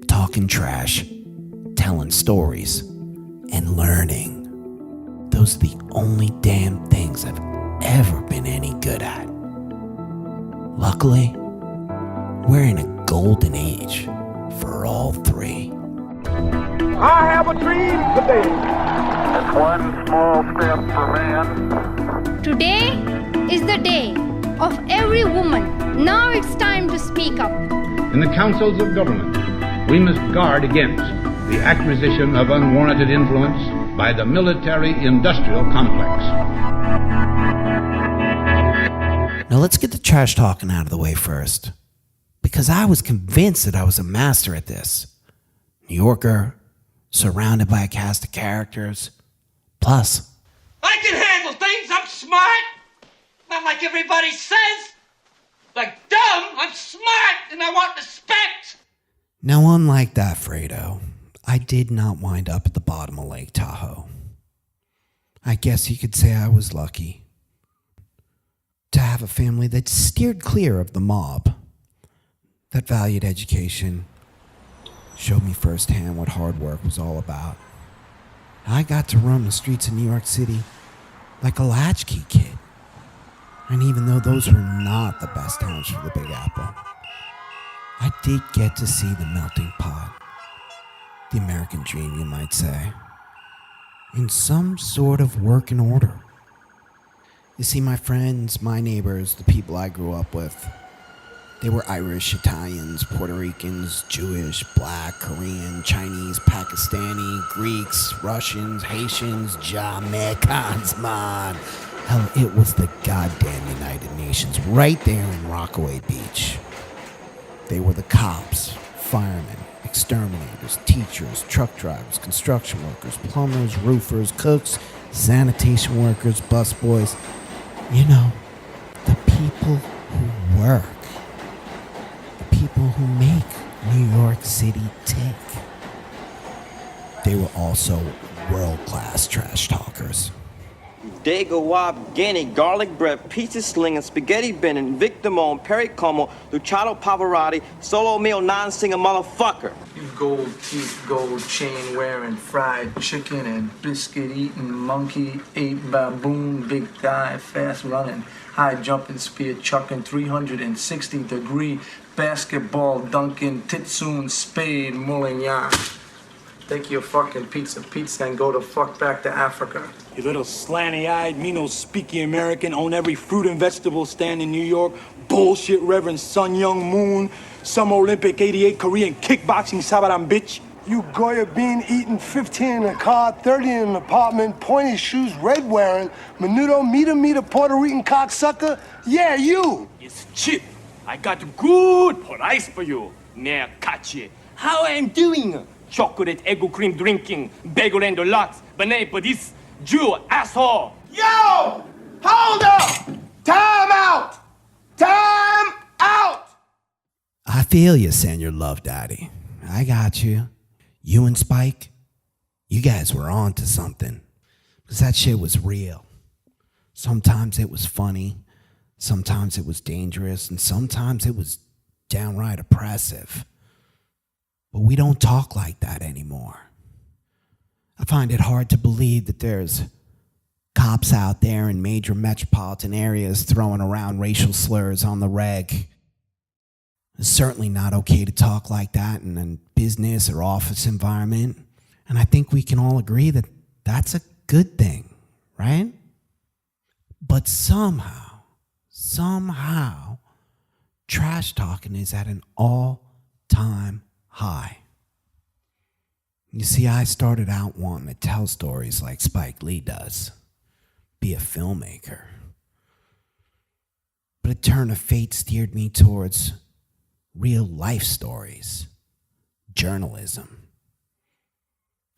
talking trash, telling stories, and learning. Those are the only damn things I've ever been any good at. Luckily, we're in a golden age for all three. I have a dream today. It's one small step for man. Today is the day of every woman. Now it's time to speak up. In the councils of government, we must guard against the acquisition of unwarranted influence by the military-industrial complex. Now let's get the trash talking out of the way first, because I was convinced that I was a master at this. New Yorker, surrounded by a cast of characters. Plus, I can handle things. I'm smart. Not like everybody says. Like dumb, I'm smart and I want respect. now unlike that Fredo, I did not wind up at the bottom of Lake Tahoe. I guess you could say I was lucky to have a family that steered clear of the mob, that valued education, showed me firsthand what hard work was all about. I got to roam the streets of New York City like a latchkey kid. And even though those were not the best towns for the Big Apple, I did get to see the melting pot, the American dream, you might say, in some sort of working order. You see, my friends, my neighbors, the people I grew up with, they were Irish, Italians, Puerto Ricans, Jewish, Black, Korean, Chinese, Pakistani, Greeks, Russians, Haitians, Jamaicans, man. Hell, it was the goddamn United Nations right there in Rockaway Beach. They were the cops, firemen, exterminators, teachers, truck drivers, construction workers, plumbers, roofers, cooks, sanitation workers, busboys. You know, the people who work. The people who make New York City tick. They were also world-class trash talkers. Dago Wab, Guinea, garlic bread, pizza slinging, spaghetti bending, Victor Mon, Perry Como, Luciano Pavarotti, solo meal non-singer motherfucker. You gold teeth, gold chain wearing, fried chicken and biscuit eating, monkey ate baboon, big thigh, fast running, high jumping, spear chucking, 360-degree basketball dunking, titsoon, spade, mullignan. Take your fucking pizza and go the fuck back to Africa. You little slanty-eyed, me no speaky American, own every fruit and vegetable stand in New York, bullshit Reverend Sun Young Moon, Summer Olympic 88 Korean kickboxing sabaran bitch. You Goya bean eating, 15 in a car, 30 in an apartment, pointy shoes, red wearing, menudo, meter, Puerto Rican cocksucker. Yeah, you. It's cheap. I got good price for you. Near catchy. How I'm doing? Chocolate egg cream drinking, bagel and lots, banana for this Jew asshole. Yo! Hold up! Time out! Time out! I feel you saying your love, Daddy. I got you. You and Spike, you guys were on to something. Because that shit was real. Sometimes it was funny. Sometimes it was dangerous. And sometimes it was downright oppressive. But we don't talk like that anymore. I find it hard to believe that there's cops out there in major metropolitan areas throwing around racial slurs on the reg. It's certainly not okay to talk like that in a business or office environment. And I think we can all agree that that's a good thing, right? But somehow, trash talking is at an all-time high. You see, I started out wanting to tell stories like Spike Lee does, be a filmmaker. But a turn of fate steered me towards real life stories, journalism,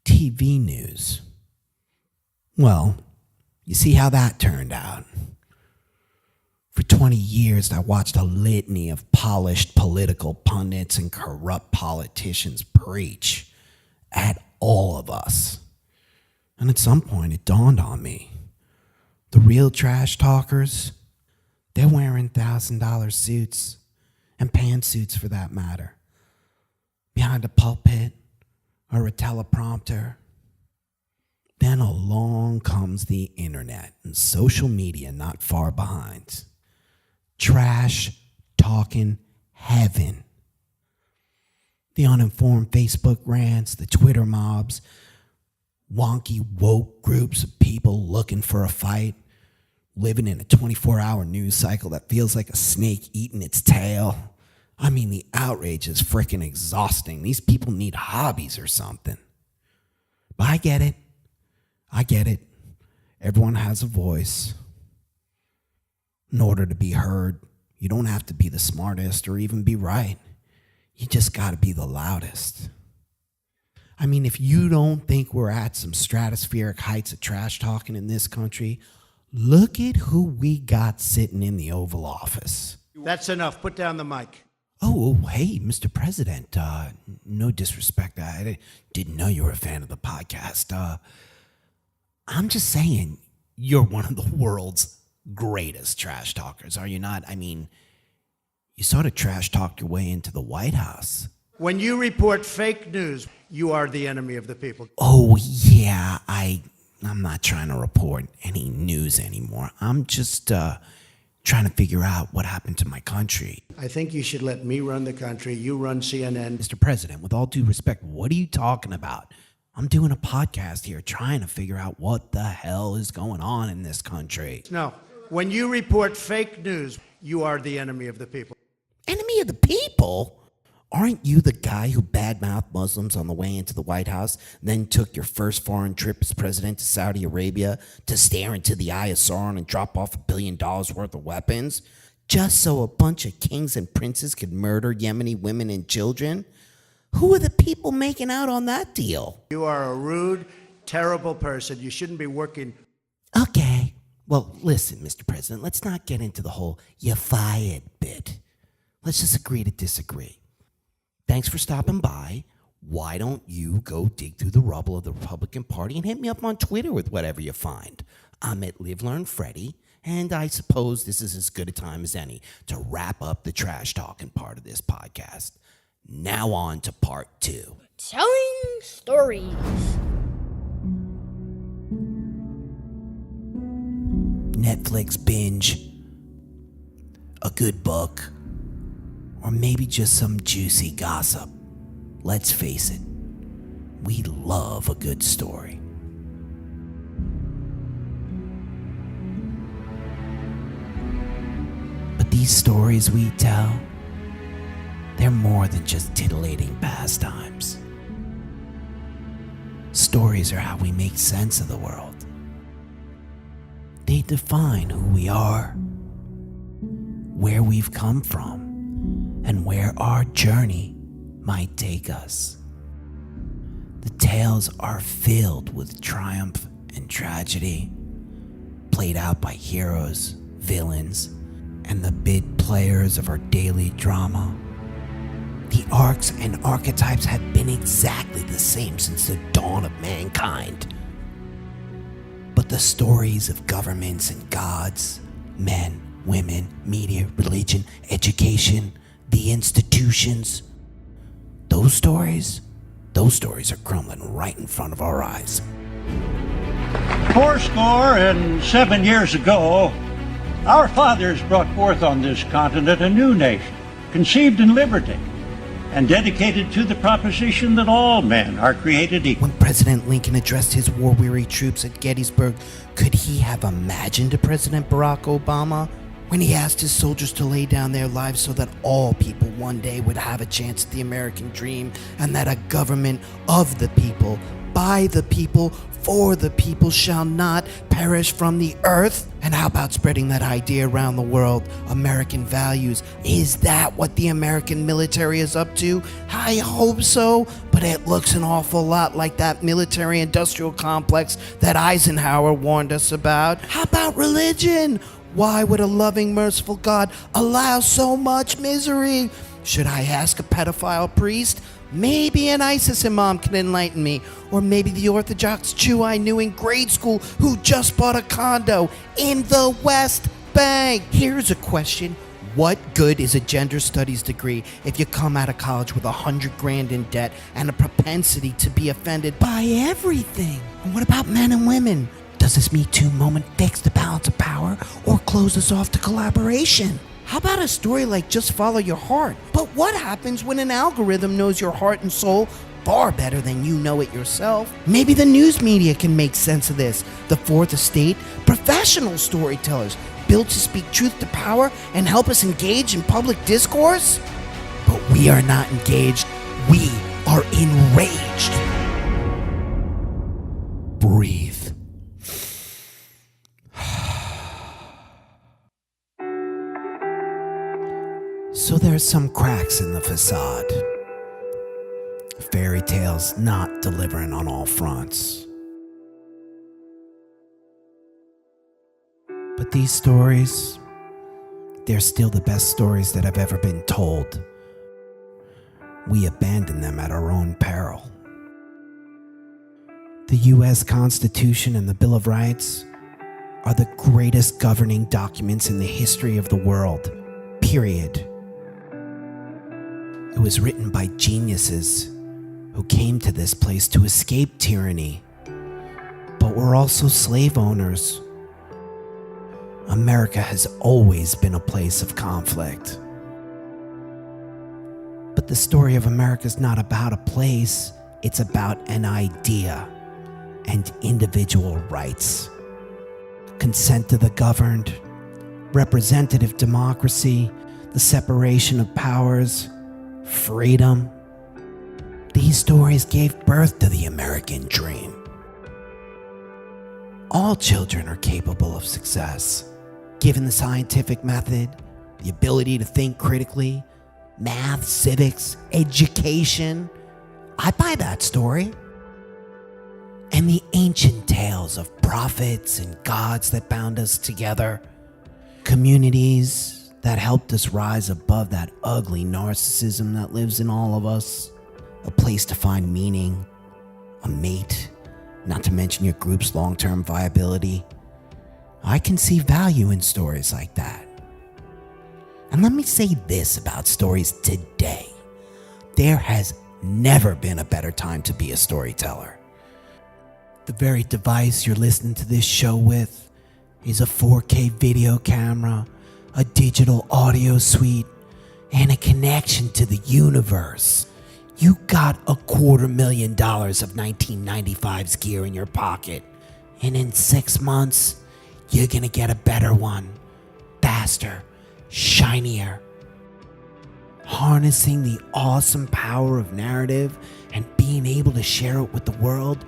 TV news. Well, you see how that turned out. For 20 years, I watched a litany of polished political pundits and corrupt politicians preach at all of us. And at some point, it dawned on me. The real trash talkers, they're wearing $1,000 suits, and pantsuits for that matter, behind behind a pulpit or a teleprompter. Then along comes the internet and social media not far behind. Trash talking heaven. The uninformed Facebook rants, the Twitter mobs, wonky woke groups of people looking for a fight, living in a 24-hour news cycle that feels like a snake eating its tail. I mean, the outrage is freaking exhausting. These people need hobbies or something. But I get it. Everyone has a voice. In order to be heard, you don't have to be the smartest or even be right. You just got to be the loudest. I mean, if you don't think we're at some stratospheric heights of trash talking in this country, look at who we got sitting in the Oval Office. That's enough. Put down the mic. Oh, hey, Mr. President. No disrespect. I didn't know you were a fan of the podcast. I'm just saying, you're one of the world's greatest trash talkers, are you not? I mean, you sort of trash talked your way into the White House. When you report fake news, you are the enemy of the people. Oh, yeah, I'm not trying to report any news anymore. I'm just trying to figure out what happened to my country. I think you should let me run the country. You run CNN. Mr. President, with all due respect, what are you talking about? I'm doing a podcast here trying to figure out what the hell is going on in this country. No, when you report fake news, you are the enemy of the people. Enemy of the people? Aren't you the guy who badmouthed Muslims on the way into the White House, then took your first foreign trip as president to Saudi Arabia to stare into the eye of Sauron and drop off $1 billion worth of weapons, just so a bunch of kings and princes could murder Yemeni women and children? Who are the people making out on that deal? You are a rude, terrible person. You shouldn't be working. Okay. Well, listen, Mr. President, let's not get into the whole "you're fired" bit. Let's just agree to disagree. Thanks for stopping by. Why don't you go dig through the rubble of the Republican Party and hit me up on Twitter with whatever you find? I'm at Live Learn Freddy, and I suppose this is as good a time as any to wrap up the trash talking part of this podcast. Now on to part 2. Telling stories. Netflix binge, a good book, or maybe just some juicy gossip. Let's face it, we love a good story. But these stories we tell, they're more than just titillating pastimes. Stories are how we make sense of the world. They define who we are, where we've come from, and where our journey might take us. The tales are filled with triumph and tragedy, played out by heroes, villains, and the bit players of our daily drama. The arcs and archetypes have been exactly the same since the dawn of mankind. But the stories of governments and gods, men, women, media, religion, education, the institutions, those stories are crumbling right in front of our eyes. 7 years ago, our fathers brought forth on this continent a new nation, conceived in liberty, and dedicated to the proposition that all men are created equal. When President Lincoln addressed his war-weary troops at Gettysburg, could he have imagined a President Barack Obama? When he asked his soldiers to lay down their lives so that all people one day would have a chance at the American dream, and that a government of the people, by the people, for the people shall not perish from the earth? And how about spreading that idea around the world? American values. Is that what the American military is up to? I hope so, but it looks an awful lot like that military-industrial complex that Eisenhower warned us about. How about religion? Why would a loving, merciful God allow so much misery? Should I ask a pedophile priest? Maybe an ISIS imam can enlighten me. Or maybe the Orthodox Jew I knew in grade school who just bought a condo in the West Bank. Here's a question. what good is a gender studies degree if you come out of college with $100,000 in debt and a propensity to be offended by everything? And what about men and women? Does this Me Too moment fix the balance of power or close us off to collaboration? How about a story like Just Follow Your Heart? But what happens when an algorithm knows your heart and soul far better than you know it yourself? Maybe the news media can make sense of this. The Fourth Estate, professional storytellers, built to speak truth to power and help us engage in public discourse? But we are not engaged. We are enraged. Breathe. So there's some cracks in the facade. Fairy tales not delivering on all fronts. But these stories, they're still the best stories that have ever been told. We abandon them at our own peril. The U.S. Constitution and the Bill of Rights are the greatest governing documents in the history of the world, period. It was written by geniuses who came to this place to escape tyranny, but were also slave owners. America has always been a place of conflict. But the story of America is not about a place, it's about an idea and individual rights. Consent to the governed, representative democracy, the separation of powers, freedom. These stories gave birth to the American dream. All children are capable of success, given the scientific method, the ability to think critically, math, civics, education. I buy that story. And the ancient tales of prophets and gods that bound us together, communities that helped us rise above that ugly narcissism that lives in all of us, a place to find meaning, a mate, not to mention your group's long-term viability. I can see value in stories like that. And let me say this about stories today. There has never been a better time to be a storyteller. The very device you're listening to this show with is a 4K video camera, a digital audio suite, and a connection to the universe. You got $250,000 of 1995's gear in your pocket, and in 6 months, you're gonna get a better one, faster, shinier. Harnessing the awesome power of narrative and being able to share it with the world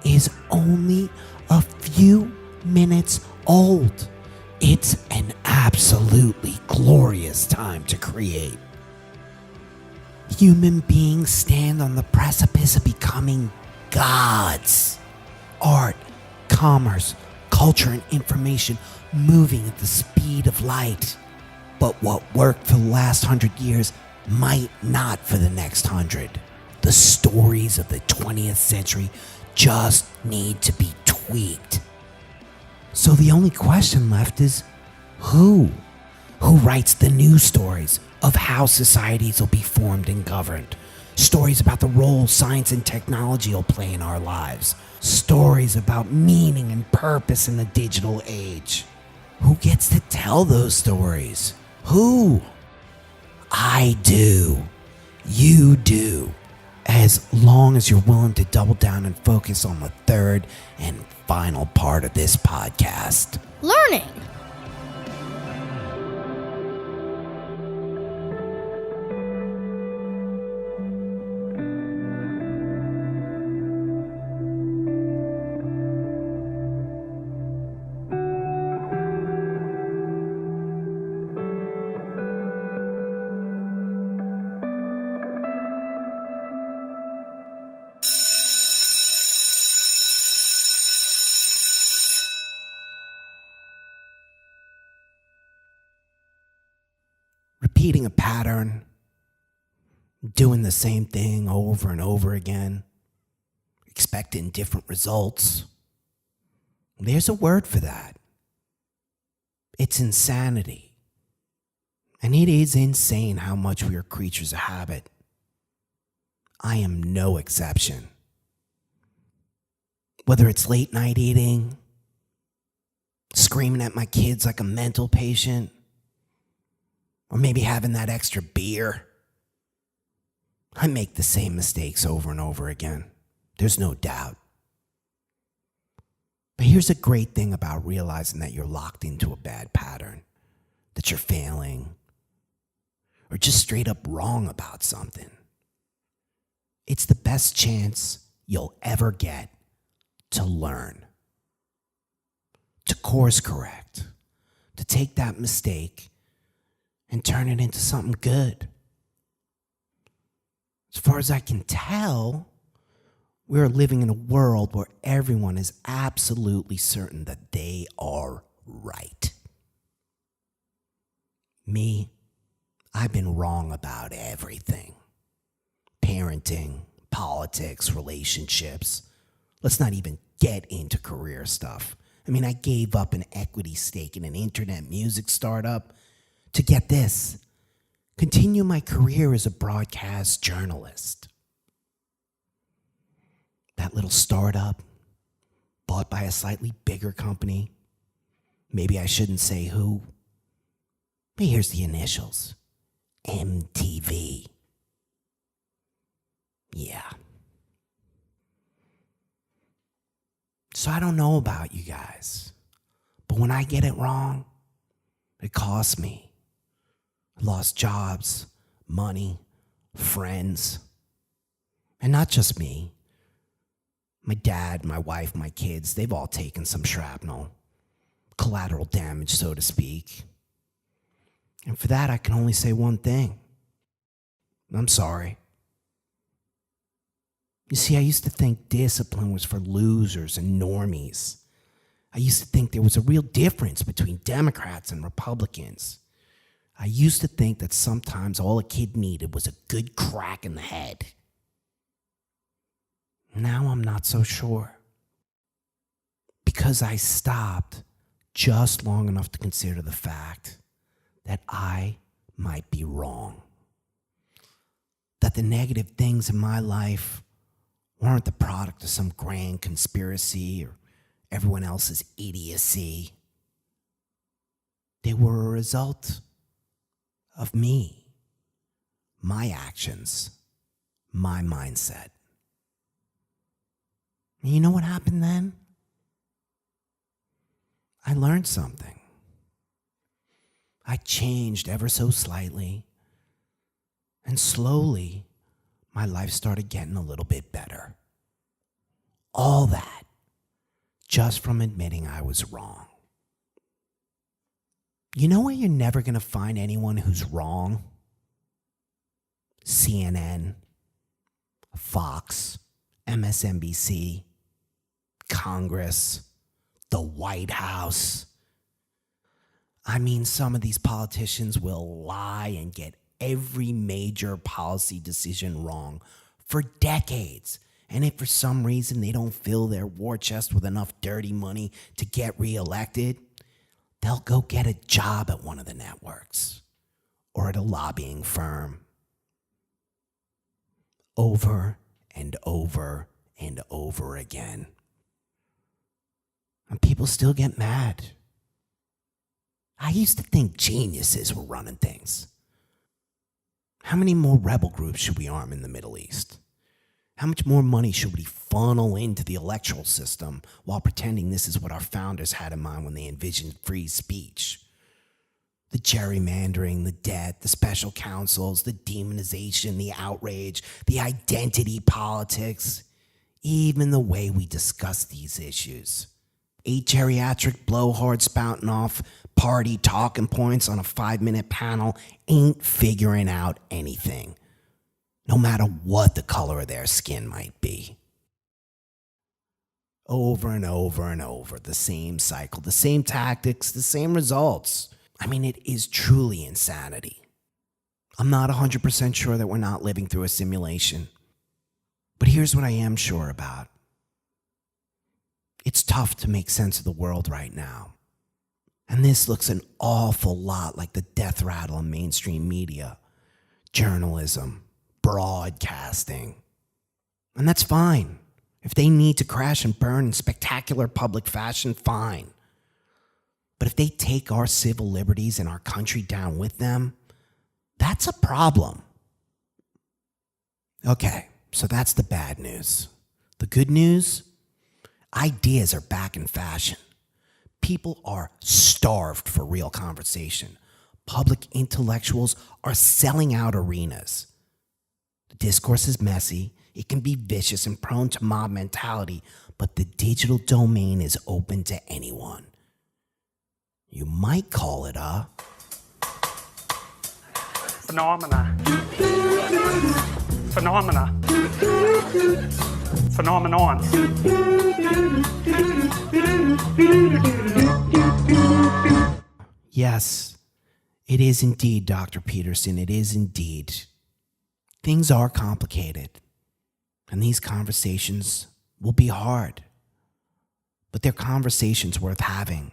is only a few minutes old. It's an absolutely glorious time to create. Human beings stand on the precipice of becoming gods. Art, commerce, culture, and information moving at the speed of light. But what worked for the last 100 years might not for the next 100. The stories of the 20th century just need to be tweaked. So the only question left is, who? Who writes the new stories of how societies will be formed and governed? Stories about the role science and technology will play in our lives. Stories about meaning and purpose in the digital age. Who gets to tell those stories? Who? I do. You do. As long as you're willing to double down and focus on the third and final part of this podcast. Learning. Repeating a pattern, doing the same thing over and over again, expecting different results. There's a word for that. It's insanity. And it is insane how much we are creatures of habit. I am no exception. Whether it's late night eating, screaming at my kids like a mental patient, or maybe having that extra beer, I make the same mistakes over and over again. There's no doubt. But here's a great thing about realizing that you're locked into a bad pattern, that you're failing, or just straight up wrong about something. It's the best chance you'll ever get to learn, to course correct, to take that mistake and turn it into something good. As far as I can tell, we're living in a world where everyone is absolutely certain that they are right. Me, I've been wrong about everything. Parenting, politics, relationships. Let's not even get into career stuff. I mean, I gave up an equity stake in an internet music startup to get this, continue my career as a broadcast journalist. That little startup, bought by a slightly bigger company. Maybe I shouldn't say who. But here's the initials. MTV. Yeah. So I don't know about you guys, but when I get it wrong, it costs me. I lost jobs, money, friends, and not just me. My dad, my wife, my kids, they've all taken some shrapnel, collateral damage, so to speak. And for that, I can only say one thing. I'm sorry. You see, I used to think discipline was for losers and normies. I used to think there was a real difference between Democrats and Republicans. I used to think that sometimes all a kid needed was a good crack in the head. Now I'm not so sure. Because I stopped just long enough to consider the fact that I might be wrong. That the negative things in my life weren't the product of some grand conspiracy or everyone else's idiocy. They were a result of me, my actions, my mindset. And you know what happened then? I learned something. I changed ever so slightly, and slowly, my life started getting a little bit better. All that just from admitting I was wrong. You know where you're never going to find anyone who's wrong? CNN, Fox, MSNBC, Congress, the White House. I mean, some of these politicians will lie and get every major policy decision wrong for decades. And if for some reason they don't fill their war chest with enough dirty money to get reelected, they'll go get a job at one of the networks or at a lobbying firm. Over and over and over again. And people still get mad. I used to think geniuses were running things. How many more rebel groups should we arm in the Middle East? How much more money should we funnel into the electoral system while pretending this is what our founders had in mind when they envisioned free speech? The gerrymandering, the debt, the special counsels, the demonization, the outrage, the identity politics, even the way we discuss these issues. 8 geriatric blowhards spouting off party talking points on a 5-minute panel ain't figuring out anything, no matter what the color of their skin might be. Over and over and over, the same cycle, the same tactics, the same results. I mean, it is truly insanity. I'm not 100% sure that we're not living through a simulation. But here's what I am sure about. It's tough to make sense of the world right now. And this looks an awful lot like the death rattle of mainstream media, journalism, broadcasting. And that's fine. If they need to crash and burn in spectacular public fashion, fine. But if they take our civil liberties and our country down with them, that's a problem. Okay, so that's the bad news. The good news? Ideas are back in fashion. People are starved for real conversation. Public intellectuals are selling out arenas. The discourse is messy. It can be vicious and prone to mob mentality, but the digital domain is open to anyone. You might call it a phenomena. Phenomenon. Yes, it is indeed, Dr. Peterson. It is indeed. Things are complicated, and these conversations will be hard. But they're conversations worth having.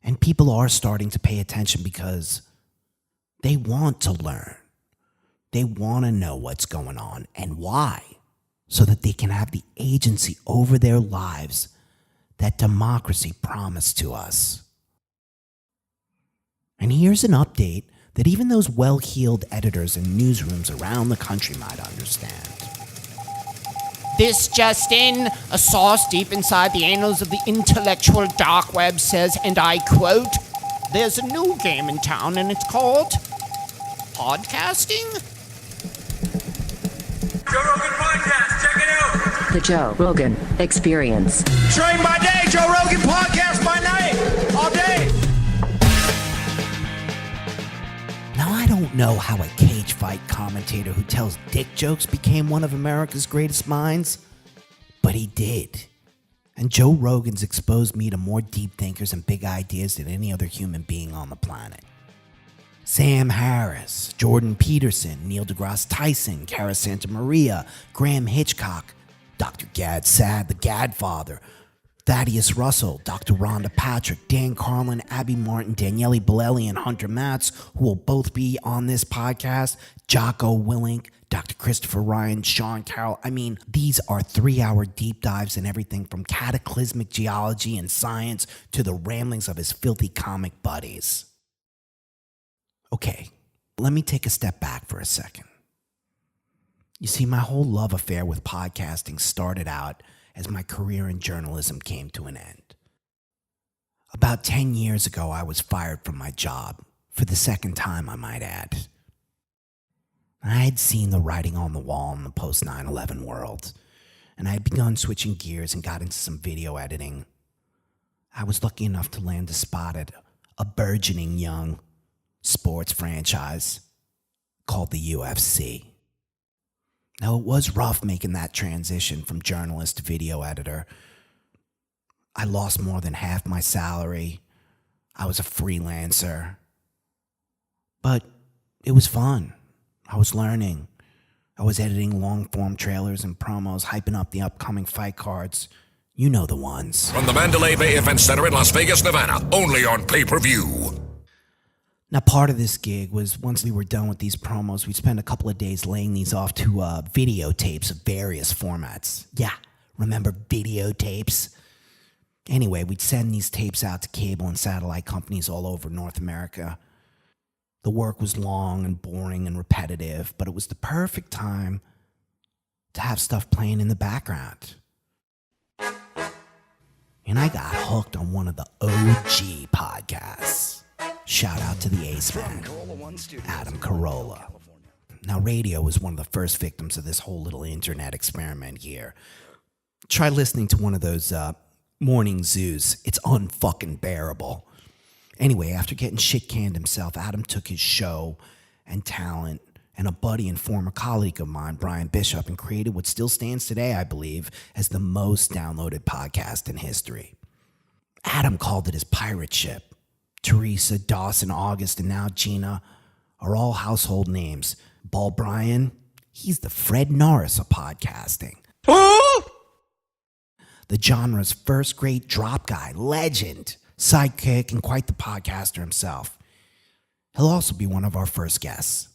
And people are starting to pay attention because they want to learn. They want to know what's going on and why, so that they can have the agency over their lives that democracy promised to us. And here's an update that even those well-heeled editors in newsrooms around the country might understand. This just in, a source deep inside the annals of the intellectual dark web says, and I quote, "There's a new game in town and it's called podcasting." Joe Rogan Podcast, check it out. The Joe Rogan Experience. Train by day, Joe Rogan Podcast by night, all day. Now, I don't know how a cage fight commentator who tells dick jokes became one of America's greatest minds, but he did. And Joe Rogan's exposed me to more deep thinkers and big ideas than any other human being on the planet. Sam Harris, Jordan Peterson, Neil deGrasse Tyson, Cara Santa Maria, Graham Hitchcock, Dr. Gad Saad, the Gadfather, Thaddeus Russell, Dr. Rhonda Patrick, Dan Carlin, Abby Martin, Daniele Bolelli, and Hunter Matz, who will both be on this podcast, Jocko Willink, Dr. Christopher Ryan, Sean Carroll. I mean, these are 3-hour deep dives in everything from cataclysmic geology and science to the ramblings of his filthy comic buddies. Okay, let me take a step back for a second. You see, my whole love affair with podcasting started out as my career in journalism came to an end. About 10 years ago, I was fired from my job, for the second time, I might add. I had seen the writing on the wall in the post-9/11 world, and I had begun switching gears and got into some video editing. I was lucky enough to land a spot at a burgeoning young sports franchise called the UFC. Now, it was rough making that transition from journalist to video editor. I lost more than half my salary. I was a freelancer. But it was fun. I was learning. I was editing long-form trailers and promos, hyping up the upcoming fight cards. You know the ones. From the Mandalay Bay Event Center in Las Vegas, Nevada, only on pay-per-view. Now, part of this gig was once we were done with these promos, we'd spend a couple of days laying these off to videotapes of various formats. Yeah, remember videotapes? Anyway, we'd send these tapes out to cable and satellite companies all over North America. The work was long and boring and repetitive, but it was the perfect time to have stuff playing in the background. And I got hooked on one of the OG podcasts. Shout out to the Ace Man, Adam Carolla. Now, radio was one of the first victims of this whole little internet experiment here. Try listening to one of those morning zoos. It's unfucking bearable. Anyway, after getting shit-canned himself, Adam took his show and talent and a buddy and former colleague of mine, Brian Bishop, and created what still stands today, I believe, as the most downloaded podcast in history. Adam called it his pirate ship. Teresa, Dawson, August, and now Gina are all household names. Ball Brian, he's the Fred Norris of podcasting. The genre's first great drop guy, legend, sidekick, and quite the podcaster himself. He'll also be one of our first guests.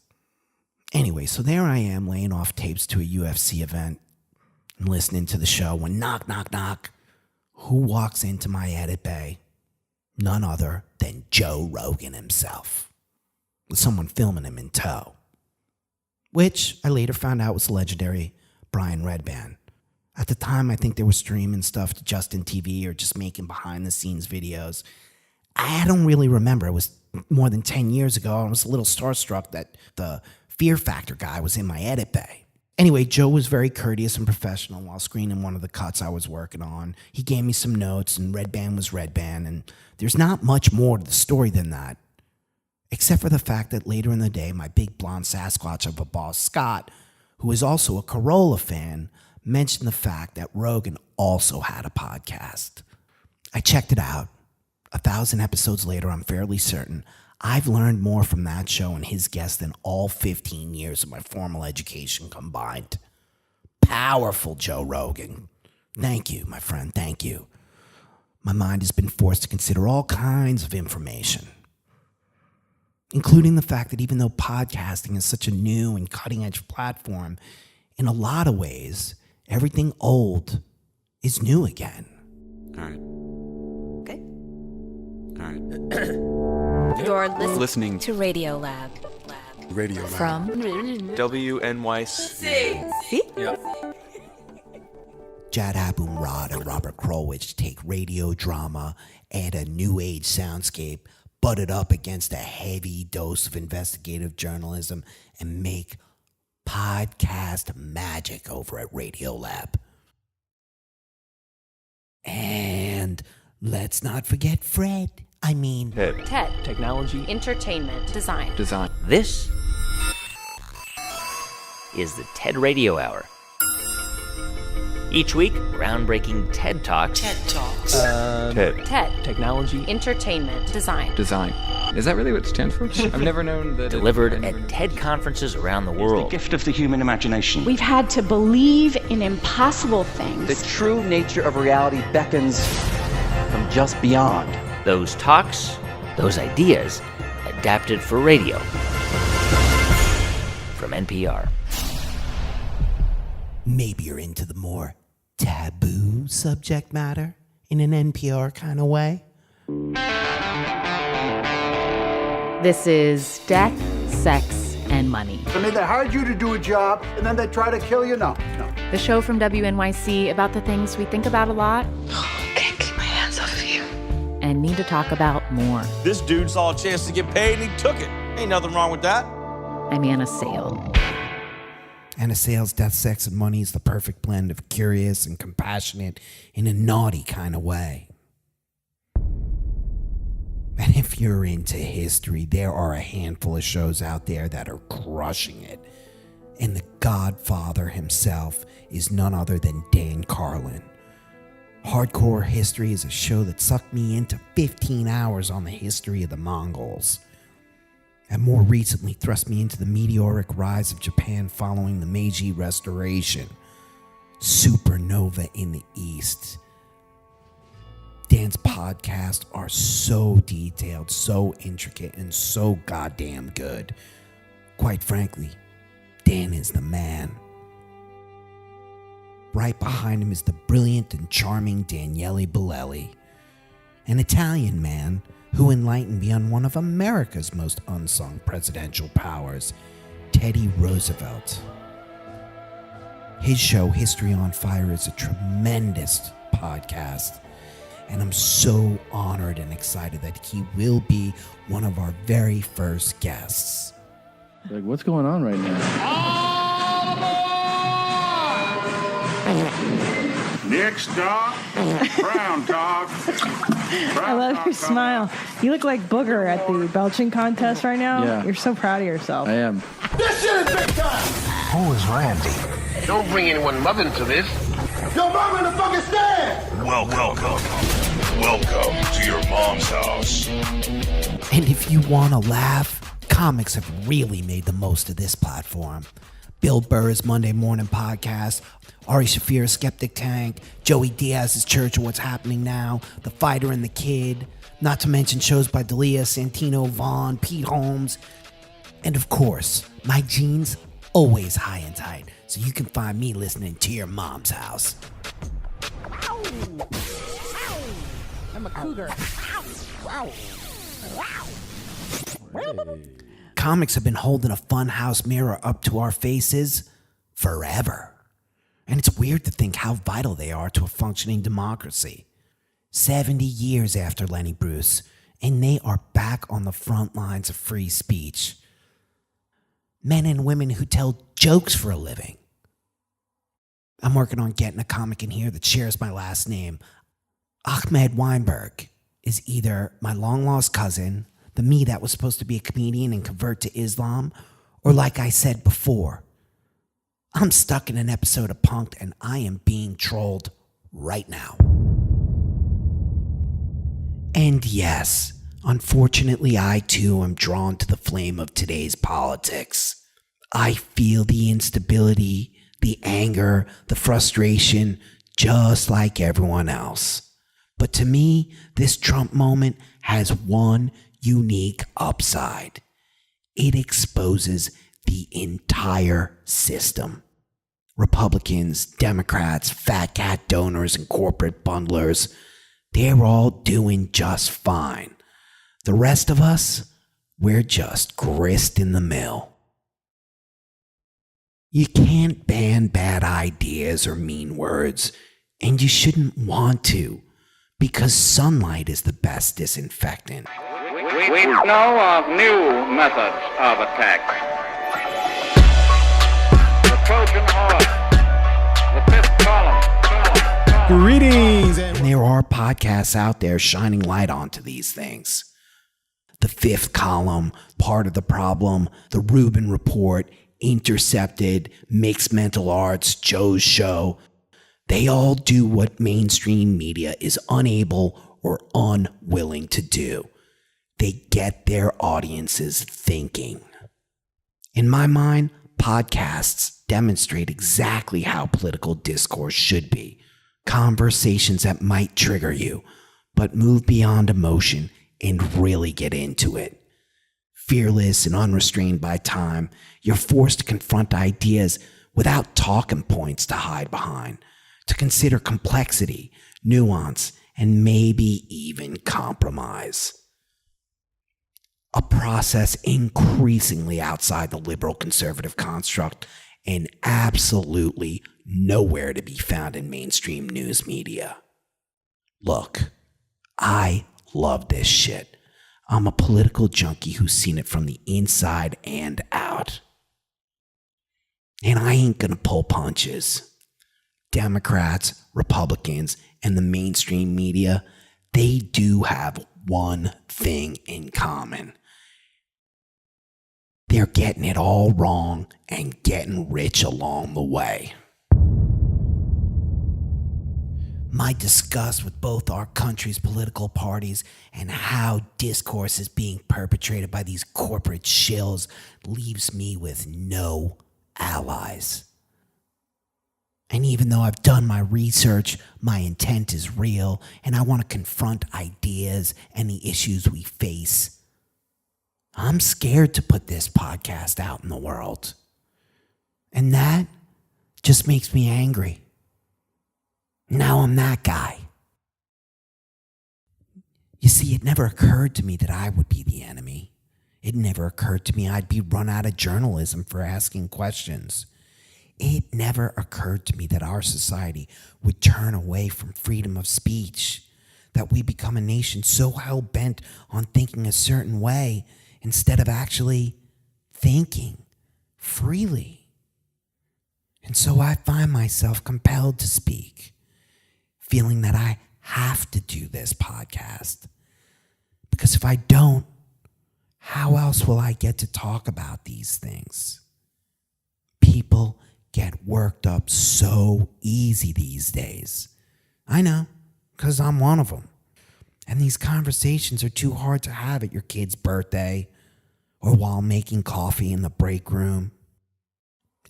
Anyway, so there I am laying off tapes to a UFC event and listening to the show when knock, knock, knock. Who walks into my edit bay? None other than Joe Rogan himself, with someone filming him in tow. Which I later found out was the legendary Brian Redban. At the time, I think they were streaming stuff to Justin TV or just making behind-the-scenes videos. I don't really remember. It was more than 10 years ago. I was a little starstruck that the Fear Factor guy was in my edit bay. Anyway, Joe was very courteous and professional while screening one of the cuts I was working on. He gave me some notes, and Redban was Redban, and there's not much more to the story than that. Except for the fact that later in the day, my big blonde Sasquatch of a boss, Scott, who is also a Corolla fan, mentioned the fact that Rogan also had a podcast. I checked it out. 1,000 episodes later, I'm fairly certain I've learned more from that show and his guests than all 15 years of my formal education combined. Powerful Joe Rogan. Thank you, my friend, thank you. My mind has been forced to consider all kinds of information, including the fact that even though podcasting is such a new and cutting-edge platform, in a lot of ways, everything old is new again. All right. Okay. All right. You're listening to Radio Lab. Radio Lab. From WNYC. See? Yep. Jad Abumrad and Robert Krulwich take radio drama, add a new age soundscape, butt it up against a heavy dose of investigative journalism, and make podcast magic over at Radio Lab. And let's not forget Fred. TED. Technology. Entertainment. Design. This is the TED Radio Hour. Each week, groundbreaking TED Talks. TED. Technology. Entertainment. Design. Is that really what it stands for? I've never known that. Delivered at TED conferences around the world. The gift of the human imagination. We've had to believe in impossible things. The true nature of reality beckons from just beyond. Those talks, those ideas, adapted for radio. From NPR. Maybe you're into the more taboo subject matter in an NPR kind of way. This is Death, Sex, and Money. I mean, they hired you to do a job, and then they try to kill you? No. The show from WNYC about the things we think about a lot. Can't keep my hands off of you. And need to talk about more. This dude saw a chance to get paid and he took it. Ain't nothing wrong with that. I'm Anna Sale. Anna Sale's Death, Sex, and Money is the perfect blend of curious and compassionate in a naughty kind of way. And if you're into history, there are a handful of shows out there that are crushing it. And the Godfather himself is none other than Dan Carlin. Hardcore History is a show that sucked me into 15 hours on the history of the Mongols, and more recently thrust me into the meteoric rise of Japan following the Meiji Restoration. Supernova in the East. Dan's podcasts are so detailed, so intricate, and so goddamn good. Quite frankly, Dan is the man. Right behind him is the brilliant and charming Daniele Bolelli, an Italian man who enlightened me on one of America's most unsung presidential powers, Teddy Roosevelt. His show, History on Fire, is a tremendous podcast, and I'm so honored and excited that he will be one of our very first guests. Like, what's going on right now? Next stop, Brown Dog. I love your smile. You look like Booger at the belching contest right now. Yeah. You're so proud of yourself. I am. This shit is big time! Who is Randy? Don't bring anyone mother into this. Your mom in the fucking stand! Welcome to your mom's house. And if you want to laugh, comics have really made the most of this platform. Bill Burr's Monday Morning Podcast, Ari Shaffir's Skeptic Tank, Joey Diaz's Church of What's Happening Now, The Fighter and the Kid, not to mention shows by D'Elia, Santino, Vaughn, Pete Holmes, and of course, my jeans always high and tight, so you can find me listening to your mom's house. Ow. Ow. I'm a cougar. Ow. Ow. Comics have been holding a funhouse mirror up to our faces forever. And it's weird to think how vital they are to a functioning democracy. 70 years after Lenny Bruce, and they are back on the front lines of free speech. Men and women who tell jokes for a living. I'm working on getting a comic in here that shares my last name. Ahmed Weinberg is either my long-lost cousin, the me that was supposed to be a comedian and convert to Islam, or like I said before, I'm stuck in an episode of Punk'd and I am being trolled right now. And yes, unfortunately I too am drawn to the flame of today's politics. I feel the instability, the anger, the frustration, just like everyone else. But to me, this Trump moment has one unique upside. It exposes the entire system. Republicans, Democrats, fat cat donors, and corporate bundlers, they're all doing just fine. The rest of us, we're just grist in the mill. You can't ban bad ideas or mean words, and you shouldn't want to, because sunlight is the best disinfectant. We know of new methods of attack. The Trojan horse, the fifth column. Greetings! And there are podcasts out there shining light onto these things. The Fifth Column, Part of the Problem, The Rubin Report, Intercepted, Mixed Mental Arts, Joe's Show. They all do what mainstream media is unable or unwilling to do. They get their audiences thinking. In my mind, podcasts demonstrate exactly how political discourse should be. Conversations that might trigger you, but move beyond emotion and really get into it. Fearless and unrestrained by time, you're forced to confront ideas without talking points to hide behind, to consider complexity, nuance, and maybe even compromise. A process increasingly outside the liberal conservative construct and absolutely nowhere to be found in mainstream news media. Look, I love this shit. I'm a political junkie who's seen it from the inside and out. And I ain't gonna pull punches. Democrats, Republicans, and the mainstream media, they do have one thing in common. They're getting it all wrong and getting rich along the way. My disgust with both our country's political parties and how discourse is being perpetrated by these corporate shills leaves me with no allies. And even though I've done my research, my intent is real, and I want to confront ideas and the issues we face, I'm scared to put this podcast out in the world. And that just makes me angry. Now I'm that guy. You see, it never occurred to me that I would be the enemy. It never occurred to me I'd be run out of journalism for asking questions. It never occurred to me that our society would turn away from freedom of speech, that we become a nation so hell-bent on thinking a certain way instead of actually thinking freely. And so I find myself compelled to speak, feeling that I have to do this podcast. Because if I don't, how else will I get to talk about these things? People get worked up so easy these days. I know, because I'm one of them. And these conversations are too hard to have at your kid's birthday or while making coffee in the break room.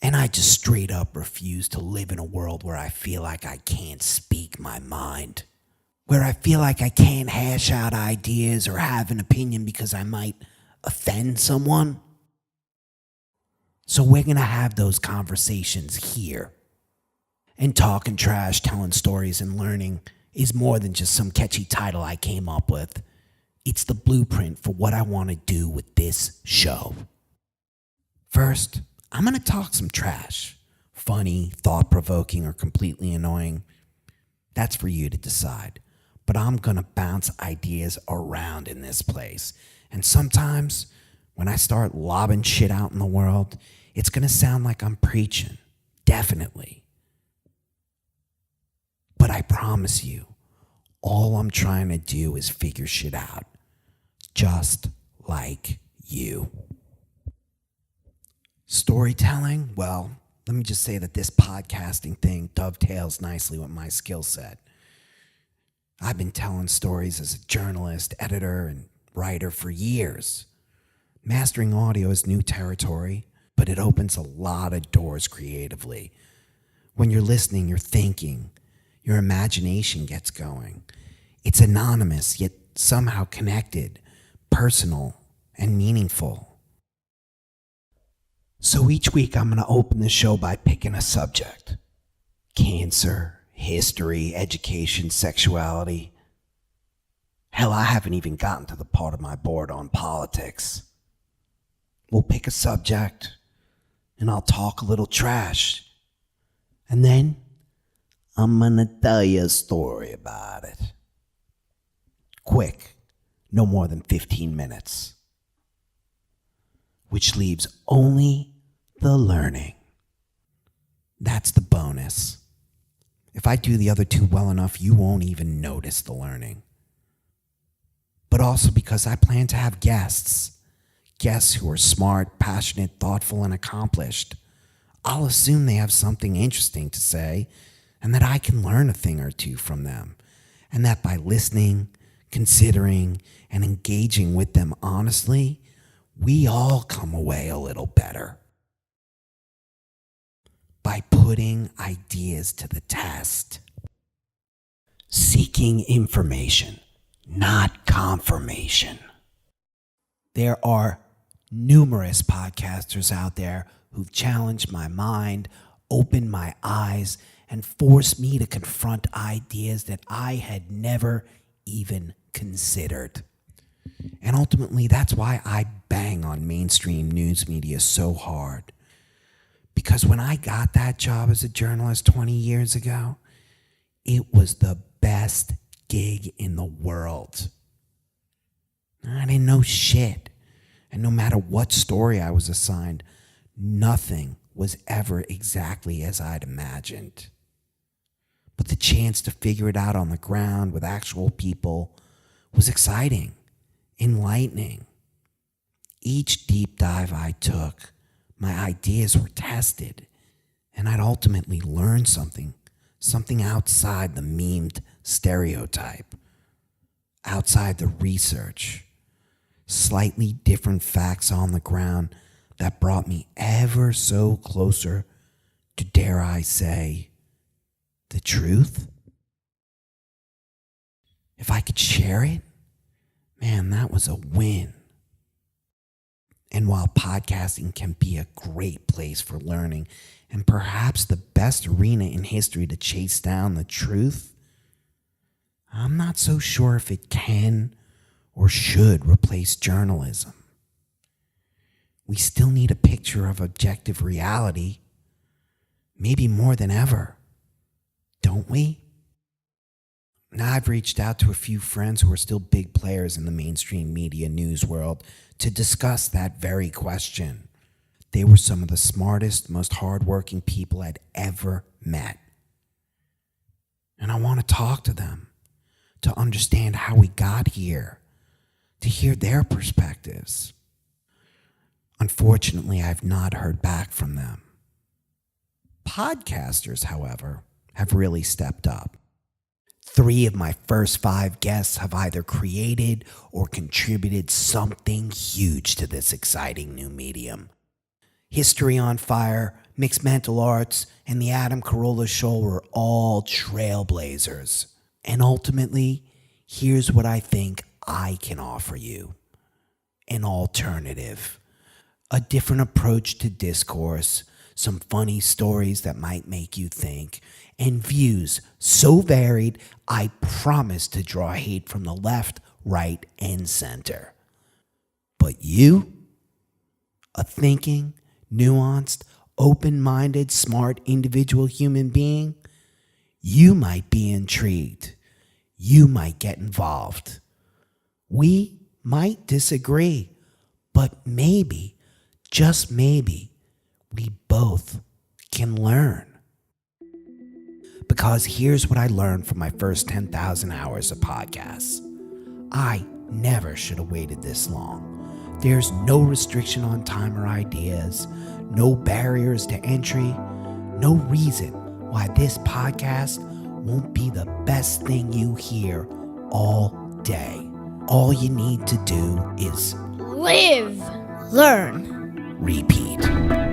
And I just straight up refuse to live in a world where I feel like I can't speak my mind. Where I feel like I can't hash out ideas or have an opinion because I might offend someone. So we're going to have those conversations here. And talking trash, telling stories, and learning is more than just some catchy title I came up with. It's the blueprint for what I want to do with this show. First, I'm going to talk some trash. Funny, thought-provoking, or completely annoying. That's for you to decide. But I'm going to bounce ideas around in this place. And sometimes, when I start lobbing shit out in the world, it's going to sound like I'm preaching. Definitely. But I promise you, all I'm trying to do is figure shit out. Just like you. Storytelling? Well, let me just say that this podcasting thing dovetails nicely with my skill set. I've been telling stories as a journalist, editor, and writer for years. Mastering audio is new territory, but it opens a lot of doors creatively. When you're listening, you're thinking. Your imagination gets going. It's anonymous, yet somehow connected, personal, and meaningful. So each week I'm going to open the show by picking a subject. Cancer, history, education, sexuality. Hell, I haven't even gotten to the part of my board on politics. We'll pick a subject, and I'll talk a little trash. And then I'm gonna tell you a story about it. Quick, no more than 15 minutes. Which leaves only the learning. That's the bonus. If I do the other two well enough, you won't even notice the learning. But also because I plan to have guests. Guests who are smart, passionate, thoughtful, and accomplished. I'll assume they have something interesting to say, and that I can learn a thing or two from them. And that by listening, considering, and engaging with them honestly, we all come away a little better. By putting ideas to the test. Seeking information, not confirmation. There are numerous podcasters out there who've challenged my mind, opened my eyes, and forced me to confront ideas that I had never even considered. And ultimately, that's why I bang on mainstream news media so hard. Because when I got that job as a journalist 20 years ago, it was the best gig in the world. I didn't know shit. And no matter what story I was assigned, nothing was ever exactly as I'd imagined. But the chance to figure it out on the ground with actual people was exciting, enlightening. Each deep dive I took, my ideas were tested, and I'd ultimately learn something outside the memed stereotype, outside the research, slightly different facts on the ground that brought me ever so closer to, dare I say, the truth. If I could share it, man, that was a win. And while podcasting can be a great place for learning and perhaps the best arena in history to chase down the truth, I'm not so sure if it can or should replace journalism. We still need a picture of objective reality, maybe more than ever, don't we? Now, I've reached out to a few friends who are still big players in the mainstream media news world to discuss that very question. They were some of the smartest, most hardworking people I'd ever met. And I want to talk to them, to understand how we got here, to hear their perspectives. Unfortunately, I've not heard back from them. Podcasters, however, have really stepped up. 3 of my first 5 guests have either created or contributed something huge to this exciting new medium. History on Fire, Mixed Mental Arts, and the Adam Carolla Show were all trailblazers. And ultimately, here's what I think I can offer you. An alternative. A different approach to discourse, some funny stories that might make you think, and views so varied, I promise to draw hate from the left, right, and center. But you, a thinking, nuanced, open-minded, smart, individual human being, you might be intrigued. You might get involved. We might disagree, but maybe, just maybe, we both can learn. Because here's what I learned from my first 10,000 hours of podcasts. I never should have waited this long. There's no restriction on time or ideas, no barriers to entry, no reason why this podcast won't be the best thing you hear all day. All you need to do is live, learn, repeat.